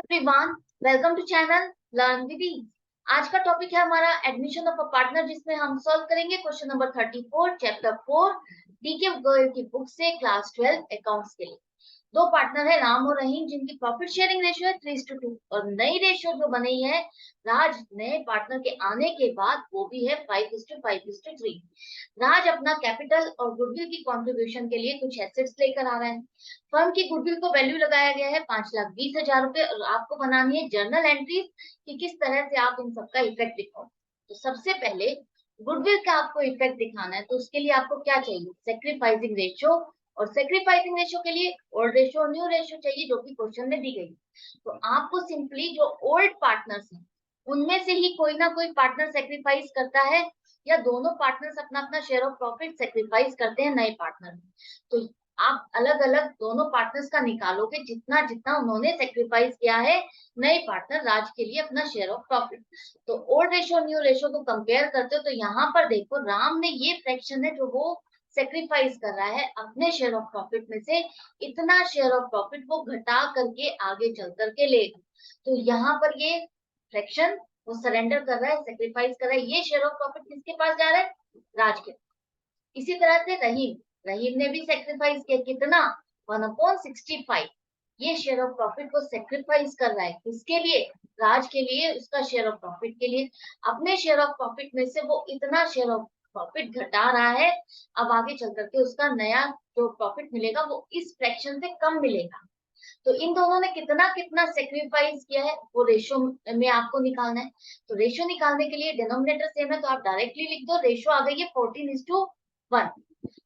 Everyone, welcome to channel learn with ease. आज का topic है हमारा एडमिशन ऑफ अ पार्टनर, जिसमें हम सॉल्व करेंगे question number 34 chapter 4 DK Goyal की बुक से क्लास 12 अकाउंट्स के लिए। दो पार्टनर है राम और रहीम, जिनकी प्रॉफिट शेयरिंग रेशियो है 3:2 और नई रेशियो जो बनी है राज नए पार्टनर के आने के बाद वो भी है 5:5:3। राज अपना कैपिटल और गुडविल की कंट्रीब्यूशन के लिए कुछ एसेट्स लेकर आ रहे हैं। फर्म की गुडविल को वैल्यू लगाया गया है 5,20,000 रुपए और आपको बनानी है जर्नल एंट्रीज कि किस तरह से आप इन सबका इफेक्ट दिखाओ। तो सबसे पहले गुडविल का आपको इफेक्ट दिखाना है, तो उसके लिए आपको क्या चाहिए? सेक्रीफाइसिंग रेशियो, और सेक्रीफाइसिंग रेशियो के लिए ओल्ड रेशियो और न्यू रेशियो चाहिए, जो कि क्वेश्चन में दी गई। तो आपको सिंपली जो ओल्ड पार्टनर्स हैं उनमें से ही कोई ना कोई पार्टनर सेक्रीफाइस करता है, या दोनों पार्टनर्स अपना अपना शेयर ऑफ प्रॉफिट सेक्रीफाइस करते हैं नए पार्टनर में। तो आप अलग अलग दोनों पार्टनर्स का निकालोगे, जितना जितना उन्होंने सेक्रीफाइस किया है नए पार्टनर राज के लिए अपना शेयर ऑफ प्रॉफिट। तो ओल्ड रेशियो न्यू रेशियो को कंपेयर करते हो तो यहाँ पर देखो राम ने ये फ्रैक्शन है जो वो सेक्रीफाइस कर रहा है अपने शेयर ऑफ प्रॉफिट में से, इतना शेयर ऑफ प्रॉफिट वो घटा करके आगे चल करके लेगा। तो यहाँ पर ये फ्रैक्शन वो सरेंडर कर रहा है, सेक्रीफाइस कर रहा है। ये शेयर ऑफ प्रॉफिट किसके पास जा रहा है? राज के। इसी तरह से रहीम रहीम ने भी सेक्रीफाइस किया, कितना? 1/65। ये शेयर ऑफ प्रॉफिट को सेक्रीफाइस कर रहा है किसके लिए? राज के लिए, उसका शेयर ऑफ प्रॉफिट के लिए। अपने शेयर ऑफ प्रॉफिट में से वो इतना शेयर ऑफ प्रॉफिट घटा रहा है, अब आगे चल करके उसका नया जो प्रॉफिट मिलेगा वो इस फ्रैक्शन से कम मिलेगा। तो इन दोनों ने कितना कितना सेक्रीफाइस किया है वो रेशियो में आपको निकालना है। तो रेशियो निकालने के लिए डिनोमिनेटर सेम है तो आप डायरेक्टली लिख दो। रेशियो आ गई है 14:1।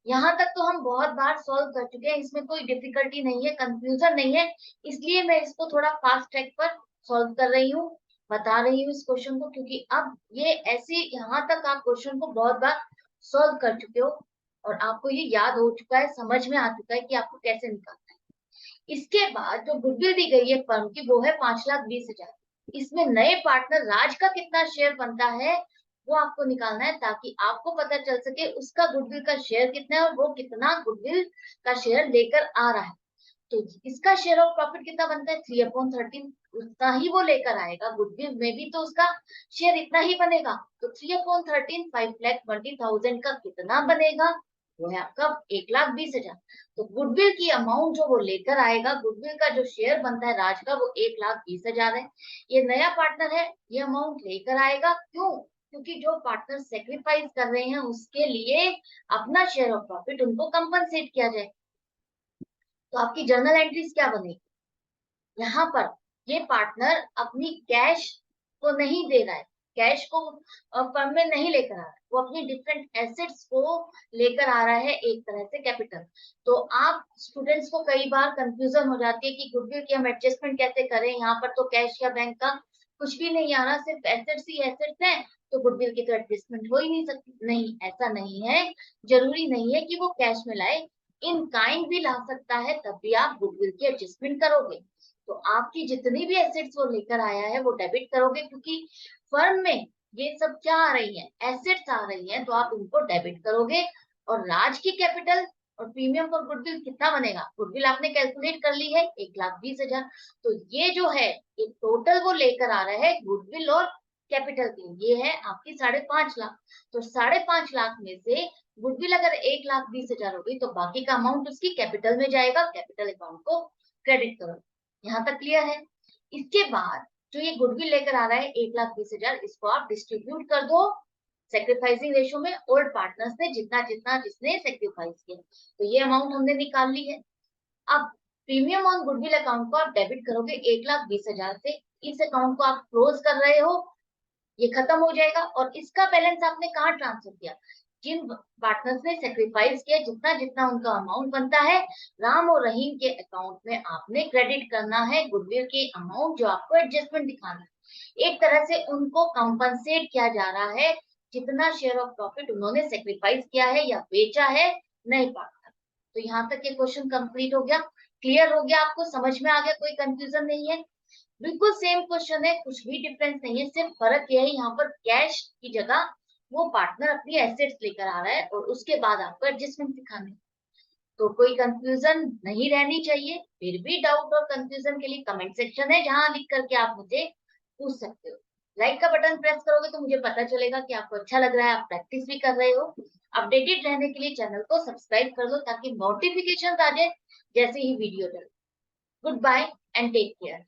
यहाँ तक तो हम बहुत बार सॉल्व कर चुके हैं, इसमें कोई डिफिकल्टी नहीं है, कंफ्यूजन नहीं है। इसलिए मैं इसको थोड़ा फास्ट ट्रैक पर सॉल्व कर रही हूँ, बता रही हूँ इस क्वेश्चन को, क्योंकि अब ये ऐसे यहाँ तक आप क्वेश्चन को बहुत बार सॉल्व कर चुके हो और आपको ये याद हो चुका है, समझ में आ चुका है कि आपको कैसे निकालना है। इसके बाद जो गुडविल दी गई है फर्म की वो है 5,20,000। इसमें नए पार्टनर राज का कितना शेयर बनता है वो आपको निकालना है, ताकि आपको पता चल सके उसका गुडविल का शेयर कितना है और वो कितना गुडविल का शेयर लेकर आ रहा है। तो इसका शेयर ऑफ प्रॉफिट कितना बनता है? 3/13। उतना ही वो लेकर आएगा, गुडविल में भी तो उसका शेयर इतना ही बनेगा। तो 3/13 5,20,000 का कितना बनेगा? वो है आपका 1,20,000। तो गुडविल की अमाउंट जो वो लेकर आएगा, गुडविल का जो शेयर बनता है राज का, वो 1,20,000 है। ये नया पार्टनर है, ये अमाउंट लेकर आएगा। क्यों? क्योंकि जो पार्टनर सेक्रीफाइस कर रहे हैं उसके लिए अपना शेयर ऑफ प्रॉफिट उनको कंपनसेट किया जाए। तो आपकी जर्नल एंट्रीज क्या बनेगी? यहाँ पर ये पार्टनर अपनी कैश को नहीं दे रहा है, कैश को फर्म में नहीं लेकर आ रहा है, वो अपनी डिफरेंट एसेट्स को लेकर आ रहा है, एक तरह से कैपिटल। तो आप स्टूडेंट्स को कई बार कंफ्यूजन हो जाती है कि गुडविल की हम एडजस्टमेंट कैसे करें, यहाँ पर तो कैश या बैंक का कुछ भी नहीं आ रहा, सिर्फ एसेट्स ही एसेट्स हैं, तो गुडविल की तो एडजस्टमेंट हो ही नहीं सकती। नहीं, ऐसा नहीं है, जरूरी नहीं है कि वो कैश में लाए, इन काइंड भी ला सकता है, तब भी आप गुडविल की एडजस्टमेंट करोगे। तो आपकी जितनी भी एसेट्स वो लेकर आया है वो डेबिट करोगे, क्योंकि फर्म में ये सब क्या आ रही है? एसेट्स आ रही हैं, तो आप उनको डेबिट करोगे। और राज की कैपिटल और प्रीमियम फॉर गुडविल कितना बनेगा? गुडविल आपने कैलकुलेट कर ली है 1,20,000। तो ये जो है ये टोटल वो लेकर आ रहा है गुडविल और कैपिटल की, ये है आपकी 5.5 लाख। तो 5.5 लाख में से गुडविल अगर 1,20,000 होगी तो बाकी का अमाउंट उसकी कैपिटल में जाएगा, कैपिटल अकाउंट को क्रेडिट करो। यहाँ तक क्लियर है? इसके बाद जो ये गुडविल लेकर आ रहा है 1,20,000, इसको आप डिस्ट्रीब्यूट कर दो सेक्रीफाइसिंग रेशियो में ओल्ड पार्टनर्स ने जितना जितना जिसने सेक्रीफाइस किया। तो ये अमाउंट हमने निकाल ली है। अब प्रीमियम ऑन गुडविल अकाउंट को आप डेबिट करोगे 1,20,000 से। इस अकाउंट को आप क्लोज कर रहे हो, ये खत्म हो जाएगा। और इसका बैलेंस आपने कहाँ ट्रांसफर किया? जिन पार्टनर्स ने सेक्रीफाइस किया, जितना जितना उनका अमाउंट बनता है राम और रहीम के अकाउंट में आपने क्रेडिट करना है गुडविल की अमाउंट, जो आपको एडजस्टमेंट दिखाना है। एक तरह से उनको कंपनसेट किया जा रहा है जितना शेयर ऑफ प्रॉफिट उन्होंने सेक्रीफाइस किया है या बेचा है नए पार्टनर। तो यहाँ तक ये क्वेश्चन कंप्लीट हो गया, क्लियर हो गया, आपको समझ में आ गया, कोई कंफ्यूजन नहीं है। बिल्कुल सेम क्वेश्चन है, कुछ भी डिफरेंस नहीं है, सिर्फ फर्क यह है यहाँ पर कैश की जगह वो पार्टनर अपनी एसेट्स लेकर आ रहा है और उसके बाद आपको एडजस्टमेंट दिखाने। तो कोई कंफ्यूजन नहीं रहनी चाहिए। फिर भी डाउट और कंफ्यूजन के लिए कमेंट सेक्शन है, जहां लिख करके आप मुझे पूछ सकते हो। लाइक का बटन प्रेस करोगे तो मुझे पता चलेगा कि आपको अच्छा लग रहा है, आप प्रैक्टिस भी कर रहे हो। अपडेटेड रहने के लिए चैनल को सब्सक्राइब कर लो ताकि नोटिफिकेशन आ जाए जैसे ही वीडियो डले। Good bye and take care.